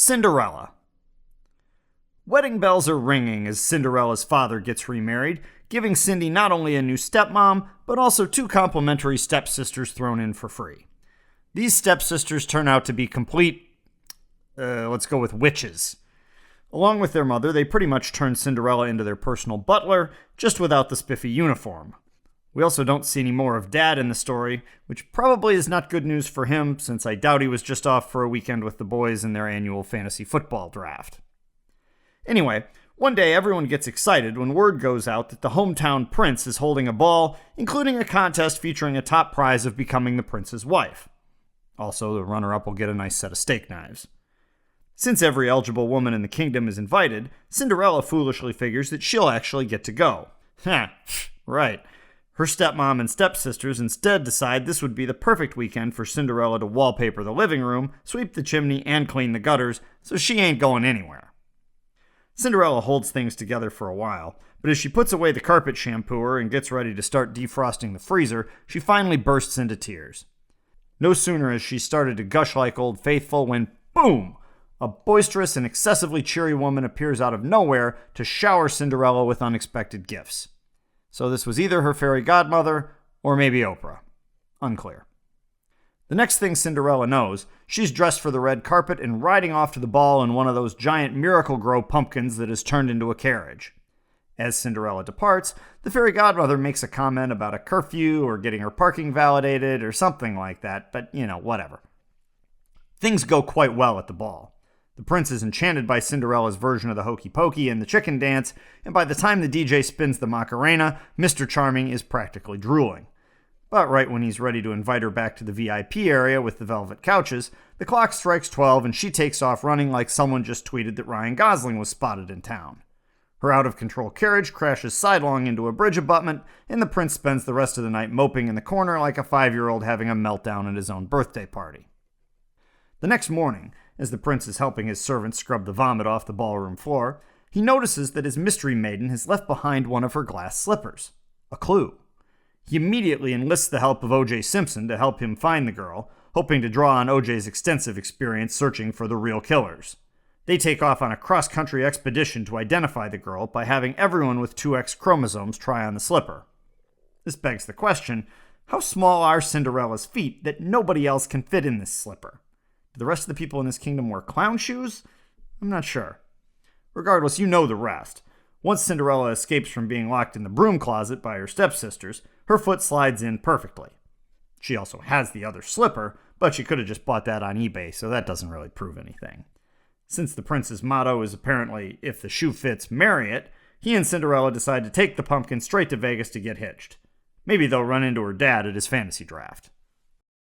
Cinderella. Wedding bells are ringing as Cinderella's father gets remarried, giving Cindy not only a new stepmom, but also 2 complimentary stepsisters thrown in for free. These stepsisters turn out to be complete, let's go with witches. Along with their mother, they pretty much turn Cinderella into their personal butler, just without the spiffy uniform. We also don't see any more of Dad in the story, which probably is not good news for him, since I doubt he was just off for a weekend with the boys in their annual fantasy football draft. Anyway, one day everyone gets excited when word goes out that the hometown prince is holding a ball, including a contest featuring a top prize of becoming the prince's wife. Also, the runner-up will get a nice set of steak knives. Since every eligible woman in the kingdom is invited, Cinderella foolishly figures that she'll actually get to go. Right. Her stepmom and stepsisters instead decide this would be the perfect weekend for Cinderella to wallpaper the living room, sweep the chimney, and clean the gutters, so she ain't going anywhere. Cinderella holds things together for a while, but as she puts away the carpet shampooer and gets ready to start defrosting the freezer, she finally bursts into tears. No sooner has she started to gush like Old Faithful when, boom! A boisterous and excessively cheery woman appears out of nowhere to shower Cinderella with unexpected gifts. So this was either her fairy godmother, or maybe Oprah. Unclear. The next thing Cinderella knows, she's dressed for the red carpet and riding off to the ball in one of those giant Miracle-Gro pumpkins that is turned into a carriage. As Cinderella departs, the fairy godmother makes a comment about a curfew or getting her parking validated or something like that, but whatever. Things go quite well at the ball. The prince is enchanted by Cinderella's version of the hokey pokey and the chicken dance, and by the time the DJ spins the Macarena, Mr. Charming is practically drooling. But right when he's ready to invite her back to the VIP area with the velvet couches, the clock strikes 12 and she takes off running like someone just tweeted that Ryan Gosling was spotted in town. Her out-of-control carriage crashes sidelong into a bridge abutment, and the prince spends the rest of the night moping in the corner like a 5-year-old having a meltdown at his own birthday party. The next morning, as the prince is helping his servant scrub the vomit off the ballroom floor, he notices that his mystery maiden has left behind one of her glass slippers. A clue. He immediately enlists the help of O.J. Simpson to help him find the girl, hoping to draw on O.J.'s extensive experience searching for the real killers. They take off on a cross-country expedition to identify the girl by having everyone with 2X chromosomes try on the slipper. This begs the question, how small are Cinderella's feet that nobody else can fit in this slipper? Do the rest of the people in this kingdom wear clown shoes? I'm not sure. Regardless, you know the rest. Once Cinderella escapes from being locked in the broom closet by her stepsisters, her foot slides in perfectly. She also has the other slipper, but she could have just bought that on eBay, so that doesn't really prove anything. Since the prince's motto is apparently, if the shoe fits, marry it, he and Cinderella decide to take the pumpkin straight to Vegas to get hitched. Maybe they'll run into her dad at his fantasy draft.